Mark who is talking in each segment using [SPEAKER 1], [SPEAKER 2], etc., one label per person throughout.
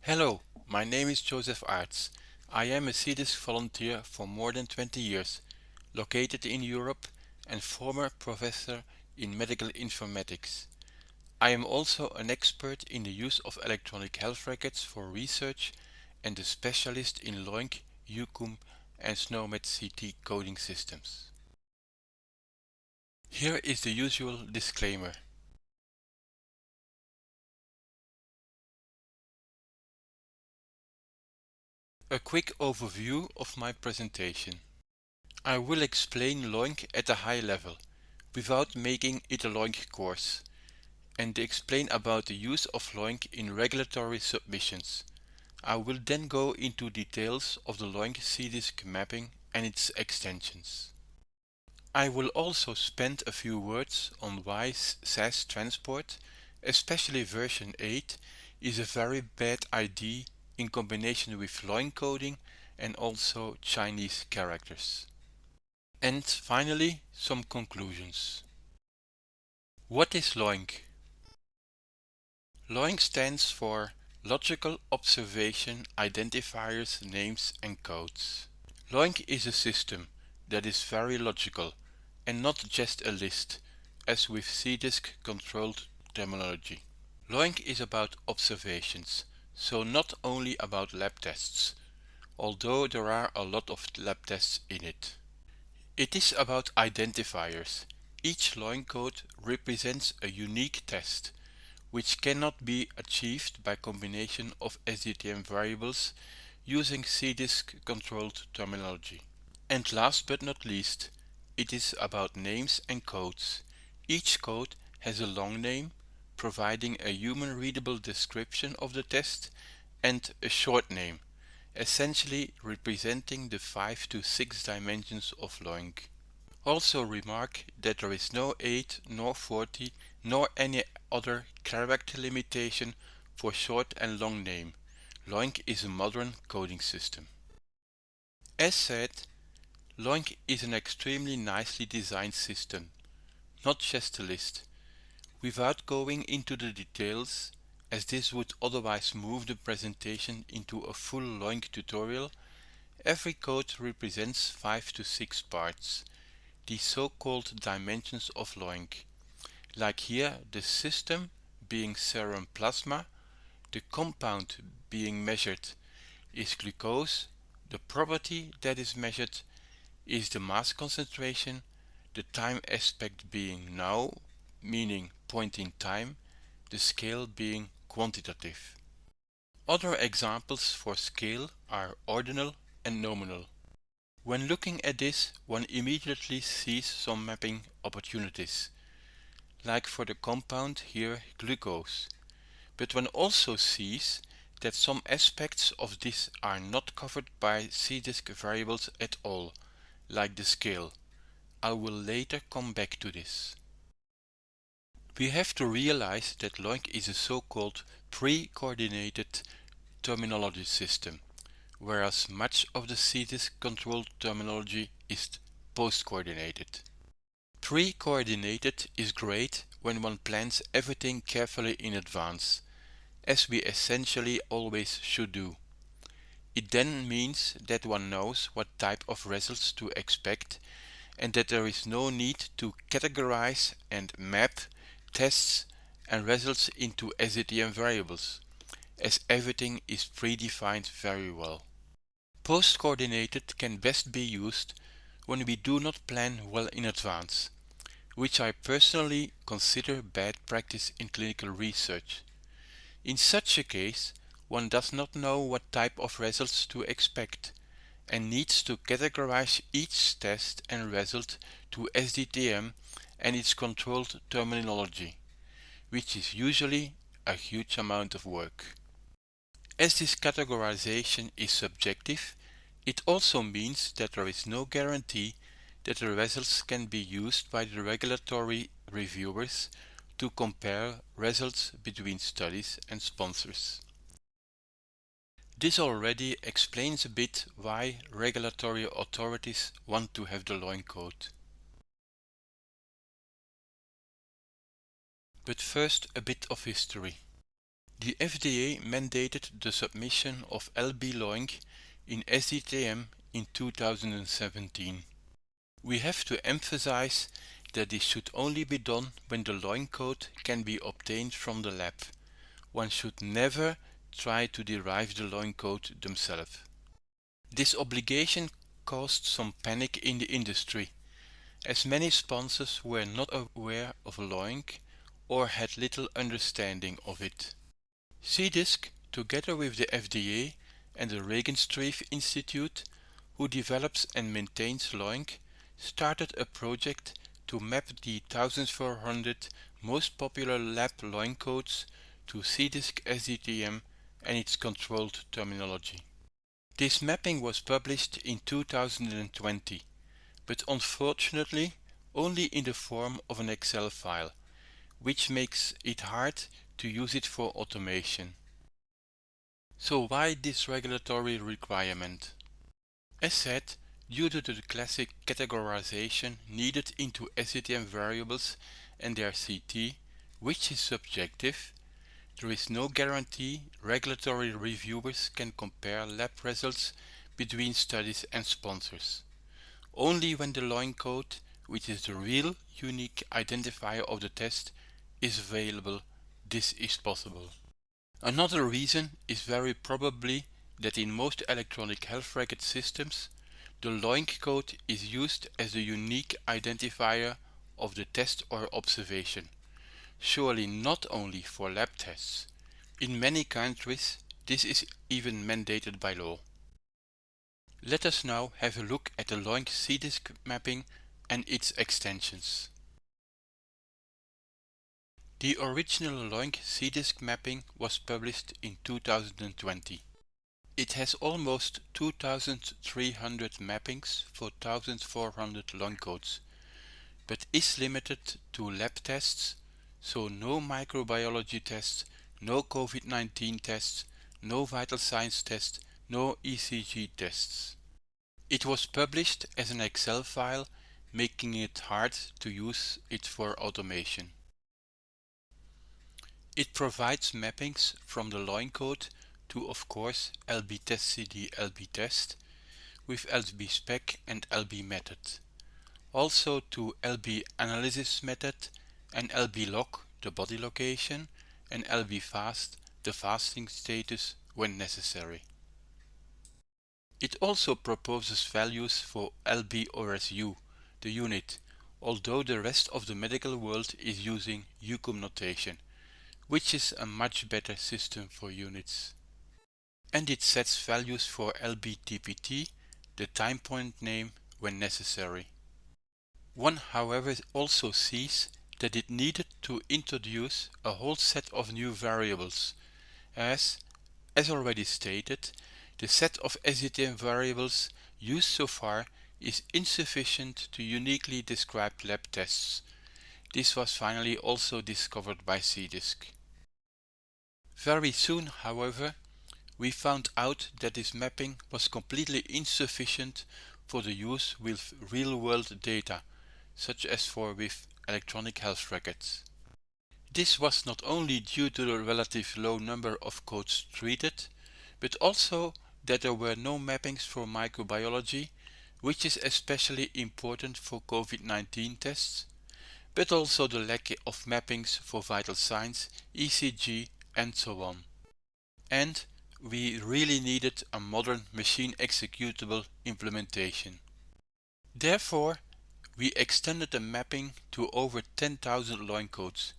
[SPEAKER 1] Hello, my name is Joseph Aerts. I am a CDISC volunteer for more than 20 years, located in Europe and former professor in medical informatics. I am also an expert in the use of electronic health records for research and a specialist in LOINC, UCUM and SNOMED CT coding systems. Here is the usual disclaimer. A quick overview of my presentation. I will explain LOINC at a high level, without making it a LOINC course, and explain about the use of LOINC in regulatory submissions. I will then go into details of the LOINC CDISC mapping and its extensions. I will also spend a few words on why SAS transport, especially version 8, is a very bad idea in combination with LOINC coding and also Chinese characters. And finally, some conclusions. What is LOINC? LOINC stands for Logical Observation Identifiers, Names and Codes. LOINC is a system that is very logical and not just a list, as with CDISC controlled terminology. LOINC is about observations, so not only about lab tests, although there are a lot of lab tests in it. It is about identifiers. Each LOINC code represents a unique test, which cannot be achieved by combination of SDTM variables using CDISC controlled terminology. And last but not least, it is about names and codes. Each code has a long name, providing a human readable description of the test, and a short name, essentially representing the 5 to 6 dimensions of LOINC. Also remark that there is no 8 nor 40 nor any other character limitation for short and long name. LOINC is a modern coding system. As said, LOINC is an extremely nicely designed system, not just a list. Without going into the details, as this would otherwise move the presentation into a full LOINC tutorial, every code represents 5 to 6 parts, the so-called dimensions of LOINC. Like here, the system being serum plasma, the compound being measured is glucose, the property that is measured is the mass concentration, the time aspect being now, meaning point in time, the scale being quantitative. Other examples for scale are ordinal and nominal. When looking at this, one immediately sees some mapping opportunities, like for the compound here glucose, but one also sees that some aspects of this are not covered by CDISC variables at all, like the scale. I will later come back to this. We have to realize that LOINC is a so-called pre-coordinated terminology system, whereas much of the CDISC controlled terminology is post-coordinated. Pre-coordinated is great when one plans everything carefully in advance, as we essentially always should do. It then means that one knows what type of results to expect and that there is no need to categorize and map tests and results into SDTM variables, as everything is predefined very well. Post-coordinated can best be used when we do not plan well in advance, which I personally consider bad practice in clinical research. In such a case, one does not know what type of results to expect and needs to categorize each test and result to SDTM and its controlled terminology, which is usually a huge amount of work. As this categorization is subjective, it also means that there is no guarantee that the results can be used by the regulatory reviewers to compare results between studies and sponsors. This already explains a bit why regulatory authorities want to have the LOINC code. But first a bit of history. The FDA mandated the submission of LOINC in SDTM in 2017. We have to emphasize that this should only be done when the LOINC code can be obtained from the lab. One should never try to derive the LOINC code themselves. This obligation caused some panic in the industry, as many sponsors were not aware of LOINC or had little understanding of it. CDISC, together with the FDA and the Regenstrief Institute, who develops and maintains LOINC, started a project to map the 1400 most popular lab LOINC codes to CDISC SDTM and its controlled terminology. This mapping was published in 2020, but unfortunately only in the form of an Excel file, which makes it hard to use it for automation. So why this regulatory requirement? As said, due to the classic categorization needed into SCTM variables and their CT, which is subjective, there is no guarantee regulatory reviewers can compare lab results between studies and sponsors. Only when the LOINC code, which is the real unique identifier of the test, is available, this is possible. Another reason is very probably that in most electronic health record systems, the LOINC code is used as the unique identifier of the test or observation, surely not only for lab tests. In many countries, this is even mandated by law. Let us now have a look at the LOINC CDISC mapping and its extensions. The original LOINC CDISC mapping was published in 2020. It has almost 2,300 mappings for 1,400 LOINC codes, but is limited to lab tests, so no microbiology tests, no COVID-19 tests, no vital signs tests, no ECG tests. It was published as an Excel file, making it hard to use it for automation. It provides mappings from the LOINC code to, of course, LB test CD LB test with LB spec and LB method. Also to LB analysis method and LB log, the body location, and LB fast, the fasting status when necessary. It also proposes values for LB RSU, the unit, although the rest of the medical world is using UCUM notation, which is a much better system for units. And it sets values for LBTPT, the time point name, when necessary. One, however, also sees that it needed to introduce a whole set of new variables, as already stated, the set of SDTM variables used so far is insufficient to uniquely describe lab tests. This was finally also discovered by CDISC. Very soon, however, we found out that this mapping was completely insufficient for the use with real-world data, such as with electronic health records. This was not only due to the relatively low number of codes treated, but also that there were no mappings for microbiology, which is especially important for COVID-19 tests, but also the lack of mappings for vital signs, ECG, and so on. And we really needed a modern machine executable implementation. Therefore, we extended the mapping to over 10,000 LOINC codes,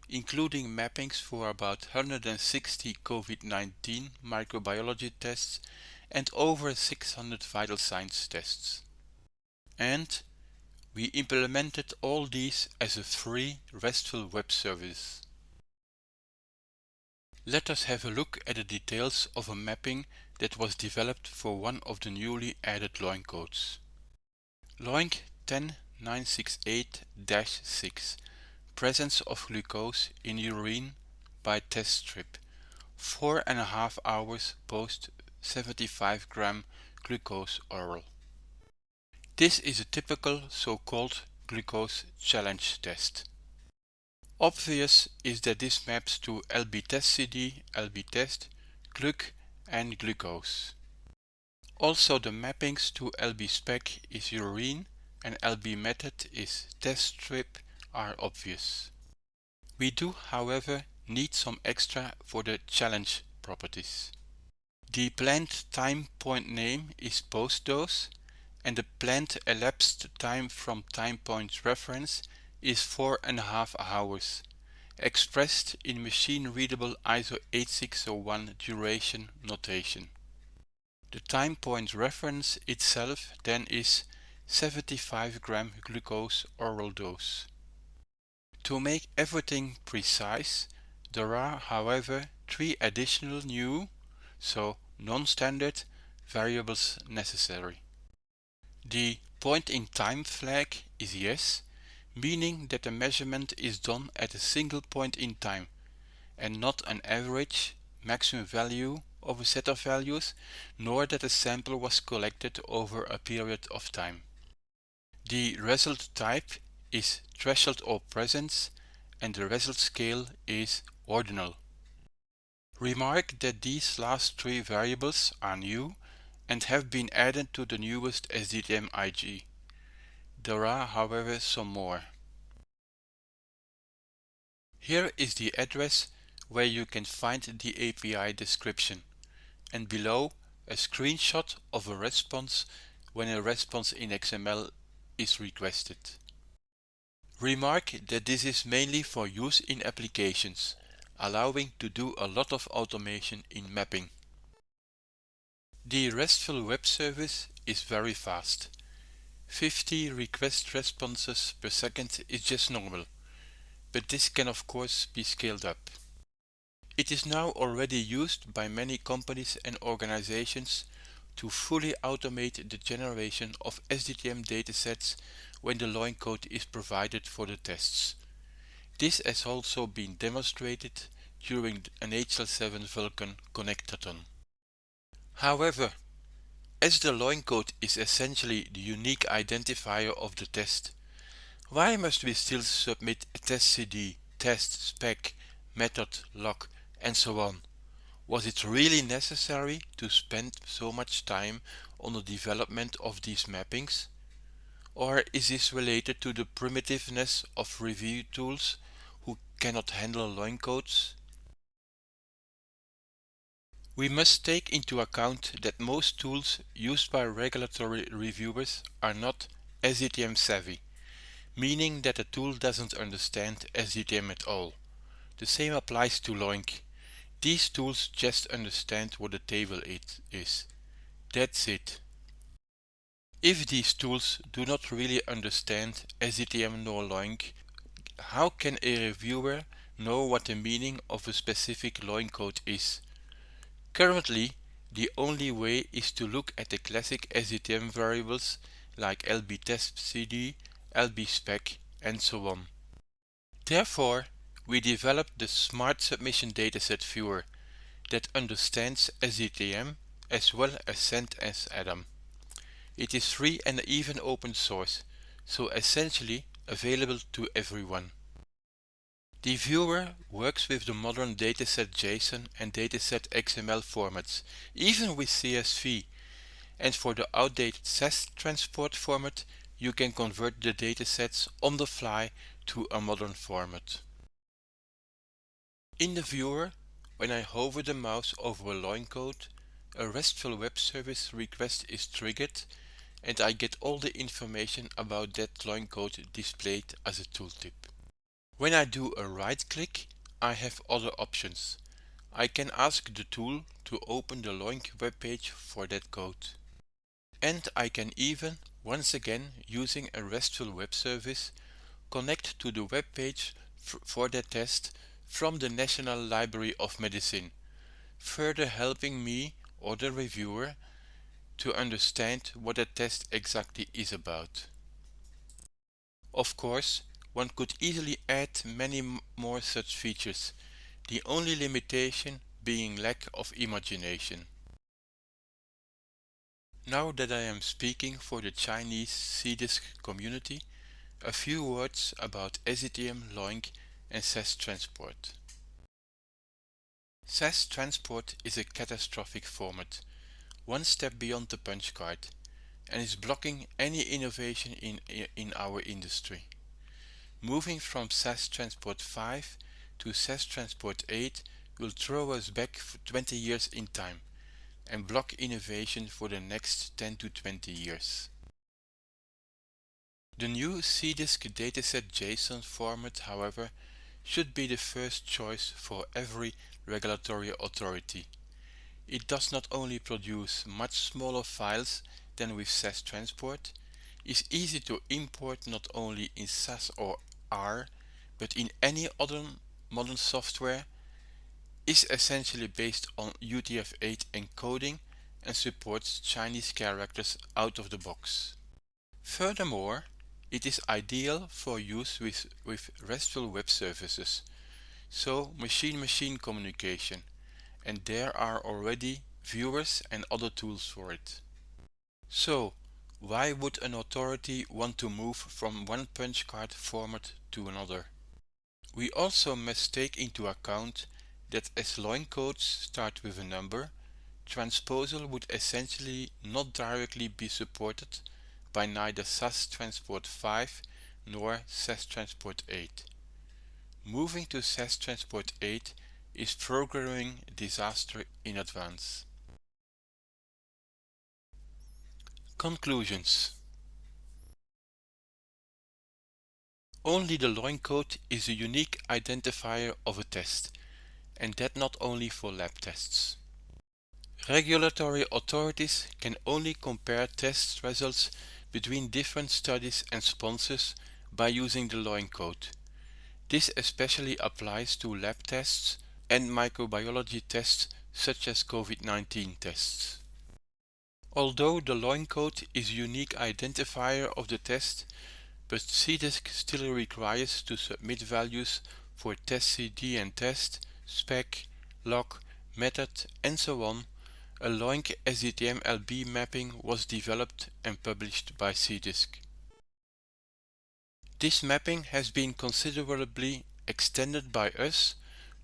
[SPEAKER 1] including mappings for about 160 COVID-19 microbiology tests and over 600 vital signs tests. And we implemented all these as a free RESTful web service. Let us have a look at the details of a mapping that was developed for one of the newly added LOINC codes. LOINC 10968-6, presence of glucose in urine by test strip, 4.5 hours post 75 gram glucose oral. This is a typical so-called glucose challenge test. Obvious is that this maps to LB-test-CD, LB-test, gluc and glucose. Also the mappings to LB-spec is urine and LB-method is test strip are obvious. We do, however, need some extra for the challenge properties. The planned time point name is post dose and the planned elapsed time from time point reference is 4.5 hours, expressed in machine-readable ISO 8601 duration notation. The time point reference itself then is 75 gram glucose oral dose. To make everything precise, there are, however, 3 additional new, so non-standard, variables necessary. The point-in-time flag is yes, meaning that the measurement is done at a single point in time and not an average maximum value of a set of values, nor that a sample was collected over a period of time. The result type is threshold or presence and the result scale is ordinal. Remark that these last 3 variables are new and have been added to the newest SDTM IG. There are, however, some more. Here is the address where you can find the API description, and below a screenshot of a response when a response in XML is requested. Remark that this is mainly for use in applications, allowing to do a lot of automation in mapping. The RESTful web service is very fast. 50 request responses per second is just normal, but this can of course be scaled up. It is now already used by many companies and organizations to fully automate the generation of SDTM datasets when the LOINC code is provided for the tests. This has also been demonstrated during an HL7 Vulkan connectathon. However, as the LOINC code is essentially the unique identifier of the test, why must we still submit a test CD, test, spec, method, log, and so on? Was it really necessary to spend so much time on the development of these mappings? Or is this related to the primitiveness of review tools who cannot handle LOINC codes? We must take into account that most tools used by regulatory reviewers are not SDTM savvy, meaning that the tool doesn't understand SDTM at all. The same applies to LOINC. These tools just understand what a table is. That's it. If these tools do not really understand SDTM nor LOINC, how can a reviewer know what the meaning of a specific LOINC code is? Currently, the only way is to look at the classic SDTM variables like LB-test-CD, LB-spec, and so on. Therefore, we developed the Smart Submission Dataset Viewer that understands SDTM as well as CentOS Adam. It is free and even open source, so essentially available to everyone. The viewer works with the modern dataset JSON and dataset XML formats, even with CSV, and for the outdated SAS transport format you can convert the datasets on the fly to a modern format. In the viewer, when I hover the mouse over a LOINC code, a RESTful web service request is triggered and I get all the information about that LOINC code displayed as a tooltip. When I do a right click, I have other options. I can ask the tool to open the LOINC web page for that code. And I can even, once again using a RESTful web service, connect to the web page for that test from the National Library of Medicine, further helping me or the reviewer to understand what a test exactly is about. Of course, one could easily add many more such features, the only limitation being lack of imagination. Now that I am speaking for the Chinese CDISC community, a few words about SDTM, LOINC and SAS transport. SAS transport is a catastrophic format, one step beyond the punch card, and is blocking any innovation in our industry. Moving from SAS Transport 5 to SAS Transport 8 will throw us back 20 years in time and block innovation for the next 10 to 20 years. The new CDISC dataset JSON format, however, should be the first choice for every regulatory authority. It does not only produce much smaller files than with SAS Transport, is easy to import not only in SAS or R, but in any other modern software, is essentially based on UTF-8 encoding and supports Chinese characters out of the box. Furthermore, it is ideal for use with RESTful web services, so machine-machine communication, and there are already viewers and other tools for it. So, why would an authority want to move from one punch card format to another? We also must take into account that as LOINC codes start with a number, transposal would essentially not directly be supported by neither SAS Transport 5 nor SAS Transport 8. Moving to SAS Transport 8 is programming disaster in advance. Conclusions. Only the LOINC code is a unique identifier of a test, and that not only for lab tests. Regulatory authorities can only compare test results between different studies and sponsors by using the LOINC code. This especially applies to lab tests and microbiology tests such as COVID-19 tests. Although the LOINC code is a unique identifier of the test, but CDISC still requires to submit values for test CD and test, spec, log, method, and so on. A LOINC SDTM-LB mapping was developed and published by CDISC. This mapping has been considerably extended by us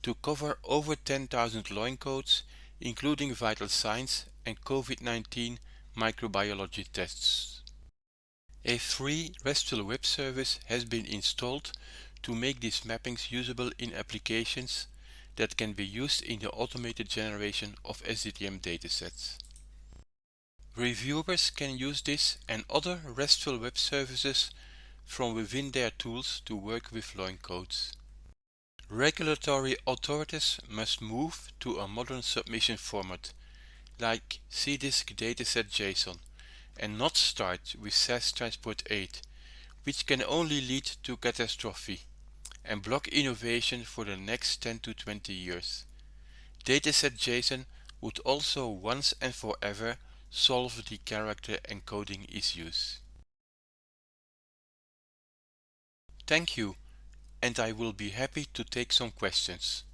[SPEAKER 1] to cover over 10,000 LOINC codes, including vital signs and COVID-19 microbiology tests. A free RESTful web service has been installed to make these mappings usable in applications that can be used in the automated generation of SDTM datasets. Reviewers can use this and other RESTful web services from within their tools to work with LOINC codes. Regulatory authorities must move to a modern submission format like CDISC dataset JSON and not start with SAS Transport 8, which can only lead to catastrophe and block innovation for the next 10 to 20 years. Dataset JSON would also once and forever solve the character encoding issues. Thank you, and I will be happy to take some questions.